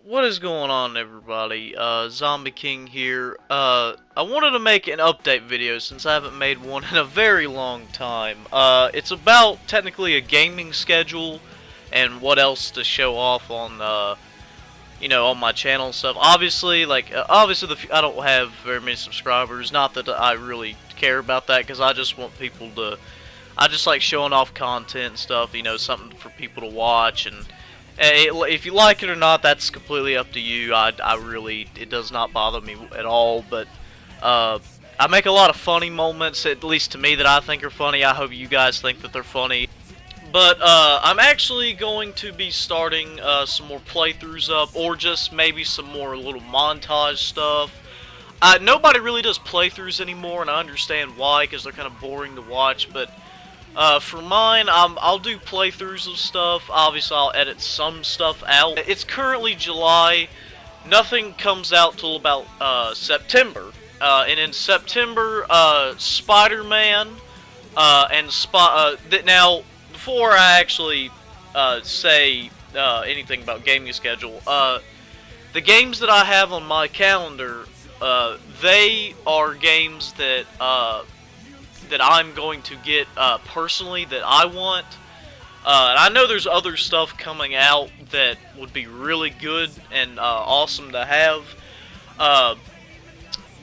What is going on, everybody? Zombie King here. I wanted to make an update video since I haven't made one in a very long time. It's about technically a gaming schedule and what else to show off on, on my channel and stuff. Obviously, I don't have very many subscribers. Not that I really care about that, because I just want people to. I just like showing off content and stuff. Something for people to watch and. If you like it or not, that's completely up to you. It does not bother me at all. But I make a lot of funny moments, at least to me, that I think are funny. I hope you guys think that they're funny. But I'm actually going to be starting some more playthroughs up, or just maybe some more little montage stuff. Nobody really does playthroughs anymore, and I understand why, because they're kind of boring to watch. But for mine, I'll do playthroughs of stuff. Obviously, I'll edit some stuff out. It's currently July. Nothing comes out till about September. And in September, Spider-Man now, before I actually say anything about gaming schedule, the games that I have on my calendar, they are games that I'm going to get personally that I want. And I know there's other stuff coming out that would be really good and awesome to have.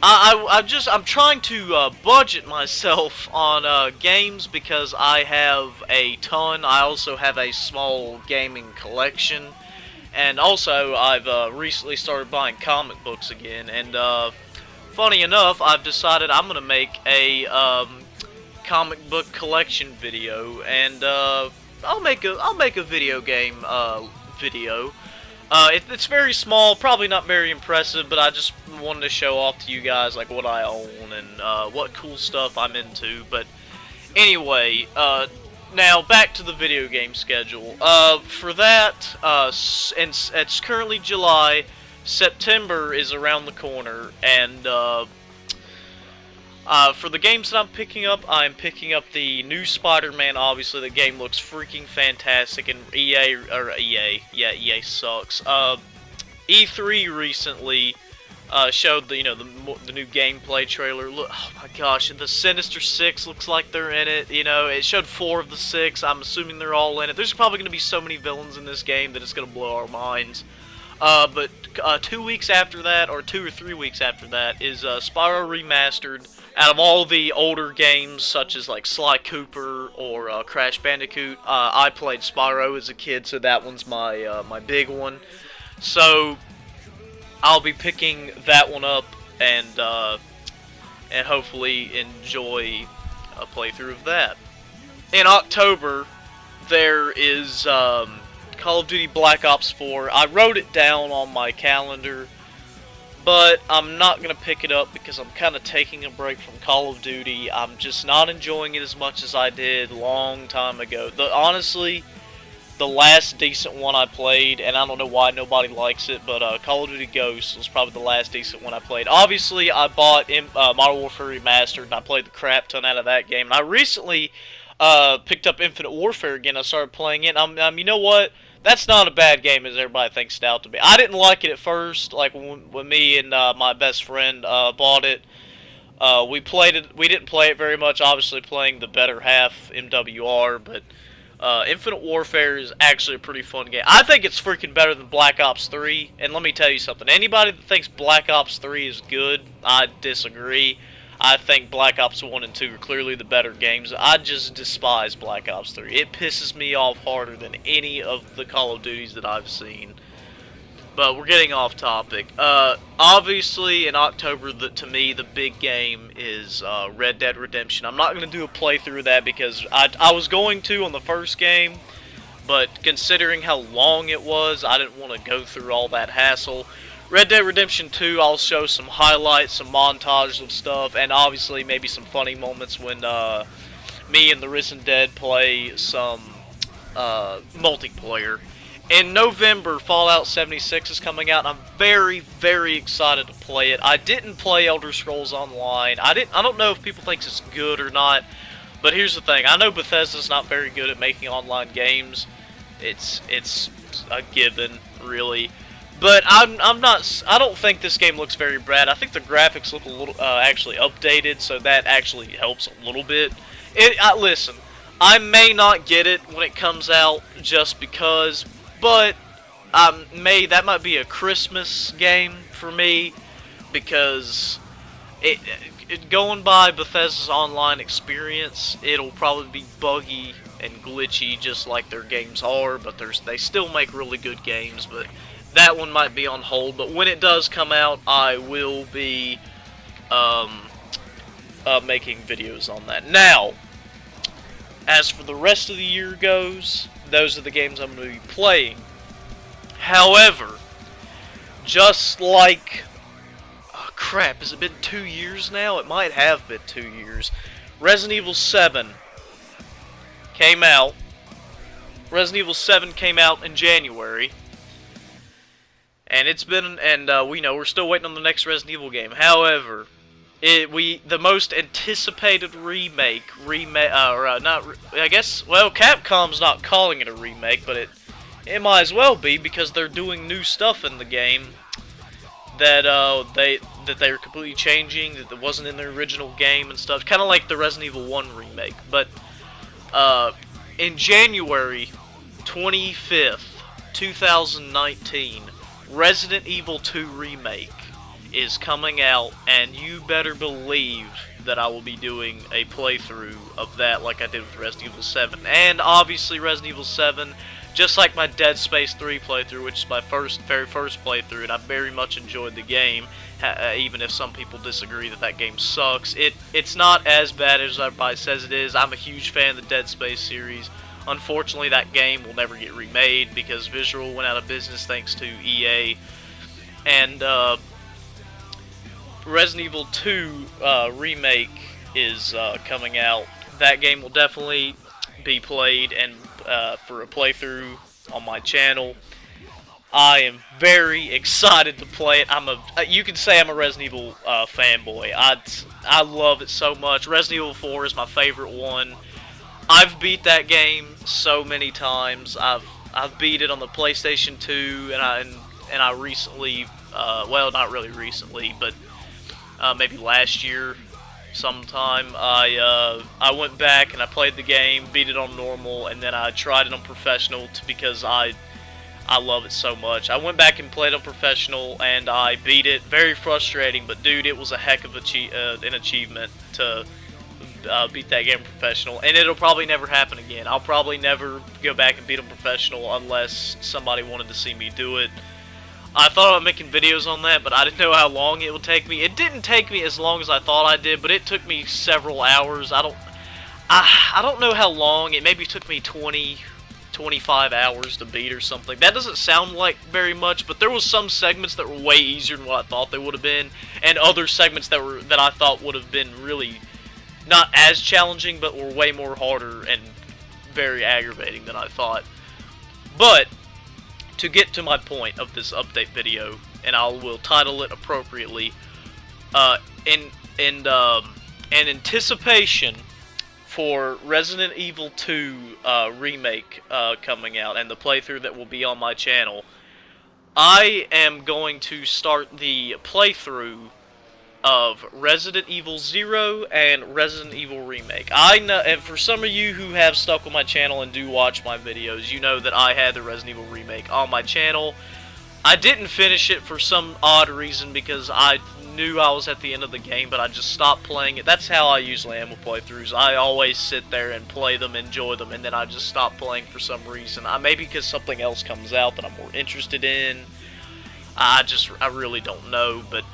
I'm trying to budget myself on games because I have a ton. I also have a small gaming collection, and also I've recently started buying comic books again. And funny enough, I've decided I'm gonna make a comic book collection video, and I'll make a video game video. It's very small, probably not very impressive, but I just wanted to show off to you guys like what I own and what cool stuff I'm into. But anyway, now back to the video game schedule. For that, it's currently July. September is around the corner, and for the games that I'm picking up the new Spider-Man. Obviously, the game looks freaking fantastic, and EA sucks. E3 recently showed the new gameplay trailer. Look, oh my gosh, the Sinister Six looks like they're in it. It showed 4 of the 6. I'm assuming they're all in it. There's probably going to be so many villains in this game that it's going to blow our minds. But 2 weeks after that, or 2 or 3 weeks after that, is Spyro Remastered. Out of all the older games, such as like Sly Cooper or Crash Bandicoot, I played Spyro as a kid, so that one's my big one. So I'll be picking that one up and hopefully enjoy a playthrough of that. In October, there is Call of Duty Black Ops 4. I wrote it down on my calendar, but I'm not going to pick it up because I'm kind of taking a break from Call of Duty. I'm just not enjoying it as much as I did a long time ago. Honestly, the last decent one I played, and I don't know why nobody likes it, but Call of Duty Ghosts was probably the last decent one I played. Obviously, I bought Modern Warfare Remastered, and I played the crap ton out of that game. And I recently picked up Infinite Warfare again. I started playing it. You know what? That's not a bad game as everybody thinks it out to be. I didn't like it at first, like when me and my best friend bought it. We played it. We didn't play it very much, obviously playing the better half, MWR, but Infinite Warfare is actually a pretty fun game. I think it's freaking better than Black Ops 3, and let me tell you something. Anybody that thinks Black Ops 3 is good, I disagree. I think Black Ops 1 and 2 are clearly the better games. I just despise Black Ops 3. It pisses me off harder than any of the Call of Duties that I've seen. But we're getting off topic. Obviously, in October, to me, the big game is Red Dead Redemption. I'm not going to do a playthrough of that because I was going to on the first game, but considering how long it was, I didn't want to go through all that hassle. Red Dead Redemption 2, I'll show some highlights, some montages of stuff, and obviously maybe some funny moments when me and the Risen Dead play some multiplayer. In November, Fallout 76 is coming out, and I'm very, very excited to play it. I didn't play Elder Scrolls Online. I don't know if people think it's good or not, but here's the thing. I know Bethesda's not very good at making online games. It's a given, really. But I'm not. I don't think this game looks very bad. I think the graphics look a little actually updated, so that actually helps a little bit. Listen, I may not get it when it comes out just because, but that might be a Christmas game for me because going by Bethesda's online experience, it'll probably be buggy and glitchy just like their games are, but they still make really good games, but that one might be on hold. But when it does come out, I will be making videos on that. Now, as for the rest of the year goes, those are the games I'm going to be playing. However, just like... Oh, crap, has it been 2 years now? It might have been 2 years. Resident Evil 7 came out. Resident Evil 7 came out in January. And it's been... And we know we're still waiting on the next Resident Evil game. However... the most anticipated remake, I guess, well, Capcom's not calling it a remake, but it might as well be, because they're doing new stuff in the game that they're completely changing, that wasn't in the original game and stuff, kind of like the Resident Evil 1 remake. But in January 25th, 2019, Resident Evil 2 Remake is coming out, and you better believe that I will be doing a playthrough of that like I did with Resident Evil 7. And obviously Resident Evil 7, just like my Dead Space 3 playthrough, which is my very first playthrough, and I very much enjoyed the game, even if some people disagree that game sucks. It's not as bad as everybody says it is. I'm a huge fan of the Dead Space series. Unfortunately, that game will never get remade because Visual went out of business thanks to EA. And Resident Evil 2 Remake is coming out. That game will definitely be played and for a playthrough on my channel. I am very excited to play it. You can say I'm a Resident Evil fanboy. I love it so much. Resident Evil 4 is my favorite one. I've beat that game so many times. I've beat it on the PlayStation 2, and I recently, well, not really recently, but maybe last year sometime, I went back and I played the game, beat it on normal, and then I tried it on professional because I love it so much. I went back and played on professional and I beat it. Very frustrating, but dude, it was a heck of an achievement to beat that game professional, and it'll probably never happen again. I'll probably never go back and beat them professional unless somebody wanted to see me do it. I thought about making videos on that, but I didn't know how long it would take me. It didn't take me as long as I thought I did, but it took me several hours. I don't know how long. It maybe took me 25 hours to beat or something. That doesn't sound like very much, but there was some segments that were way easier than what I thought they would have been, and other segments that I thought would have been really not as challenging, but were way more harder and very aggravating than I thought. But to get to my point of this update video, and I will title it appropriately, in anticipation for Resident Evil 2 Remake coming out, and the playthrough that will be on my channel, I am going to start the playthrough of Resident Evil 0 and Resident Evil Remake. I know, and for some of you who have stuck with my channel and do watch my videos, you know that I had the Resident Evil Remake on my channel. I didn't finish it for some odd reason because I knew I was at the end of the game, but I just stopped playing it. That's how I usually am with playthroughs. I always sit there and play them, enjoy them, and then I just stop playing for some reason. Maybe because something else comes out that I'm more interested in. I really don't know, but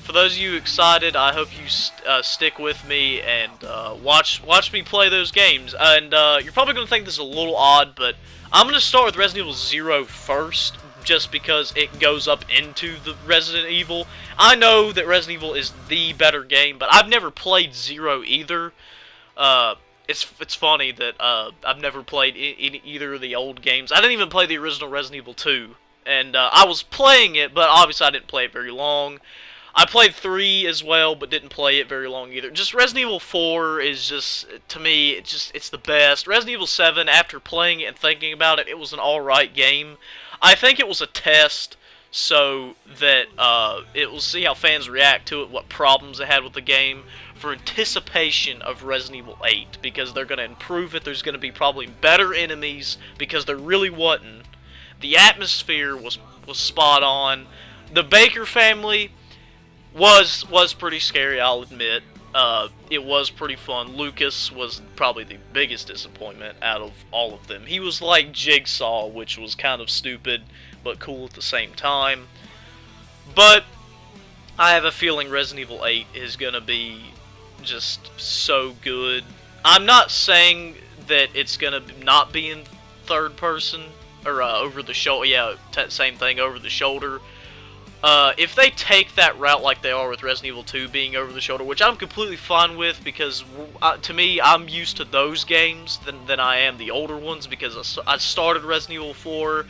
for those of you excited, I hope you stick with me and watch me play those games. And you're probably going to think this is a little odd, but I'm going to start with Resident Evil 0 first, just because it goes up into the Resident Evil. I know that Resident Evil is the better game, but I've never played 0 either. It's funny that I've never played either of the old games. I didn't even play the original Resident Evil 2. And I was playing it, but obviously I didn't play it very long. I played 3 as well, but didn't play it very long either. Just Resident Evil 4 is just, to me, it's the best. Resident Evil 7, after playing it and thinking about it, it was an alright game. I think it was a test so that it will see how fans react to it, what problems they had with the game, for anticipation of Resident Evil 8, because they're going to improve it. There's going to be probably better enemies, because there really wasn't. The atmosphere was spot on. The Baker family was pretty scary, I'll admit. It was pretty fun. Lucas was probably the biggest disappointment out of all of them. He was like Jigsaw, which was kind of stupid, but cool at the same time. But I have a feeling Resident Evil 8 is going to be just so good. I'm not saying that it's going to not be in third person, or over the shoulder. Yeah, same thing, over the shoulder. If they take that route like they are with Resident Evil 2 being over the shoulder, which I'm completely fine with, because to me, I'm used to those games than I am the older ones, because I started Resident Evil 4,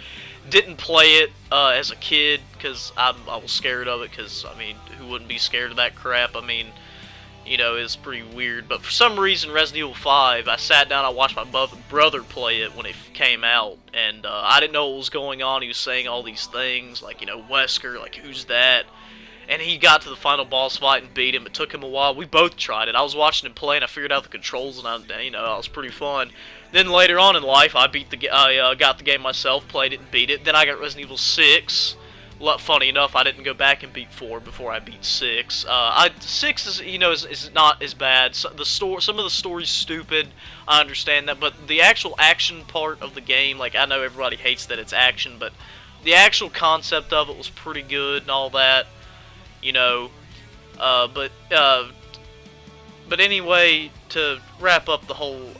didn't play it as a kid, because I was scared of it, because, I mean, who wouldn't be scared of that crap? I mean, you know, it's pretty weird. But for some reason, Resident Evil 5, I sat down, I watched my brother play it when it came out, and I didn't know what was going on. He was saying all these things, like, you know, Wesker, like, who's that? And he got to the final boss fight and beat him. It took him a while. We both tried it. I was watching him play, and I figured out the controls, and you know, it was pretty fun. Then later on in life, I got the game myself, played it, and beat it. Then I got Resident Evil 6. Funny enough, I didn't go back and beat 4 before I beat 6. 6 is, you know, is not as bad. So some of the story's stupid. I understand that, but the actual action part of the game, like, I know everybody hates that it's action, but the actual concept of it was pretty good and all that, you know. But anyway, to wrap up the whole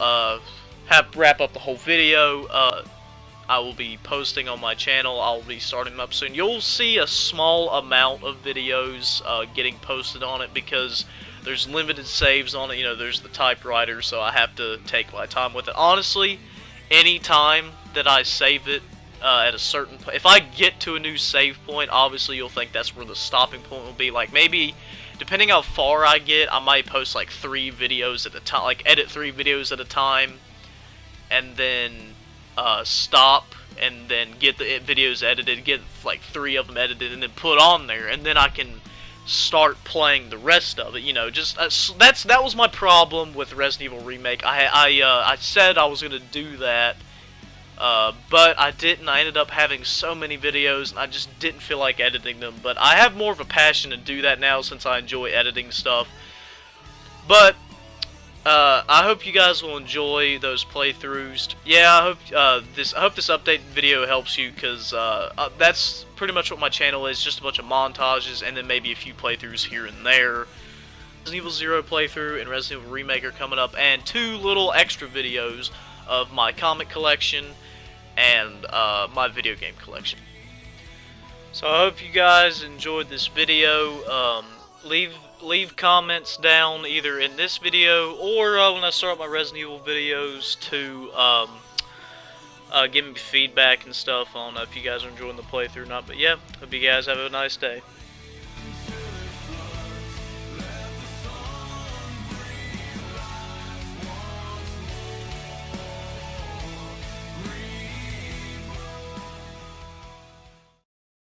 video, I will be posting on my channel. I'll be starting them up soon. You'll see a small amount of videos getting posted on it, because there's limited saves on it. You know, there's the typewriter, so I have to take my time with it. Honestly, any time that I save it at a certain point, if I get to a new save point, obviously you'll think that's where the stopping point will be. Like, maybe, depending how far I get, I might post like 3 videos at a time, like edit 3 videos at a time, and then stop, and then get the videos edited, get like 3 of them edited, and then put on there, and then I can start playing the rest of it. You know, just that was my problem with Resident Evil Remake. I said I was gonna do that, but I didn't. I ended up having so many videos, and I just didn't feel like editing them. But I have more of a passion to do that now, since I enjoy editing stuff. But I hope you guys will enjoy those playthroughs. Yeah, I hope this update video helps you, because that's pretty much what my channel is, just a bunch of montages, and then maybe a few playthroughs here and there. Resident Evil 0 playthrough and Resident Evil Remake are coming up, and 2 little extra videos of my comic collection and my video game collection. So I hope you guys enjoyed this video. Leave comments down either in this video or when I start my Resident Evil videos to give me feedback and stuff on if you guys are enjoying the playthrough or not. But yeah, hope you guys have a nice day.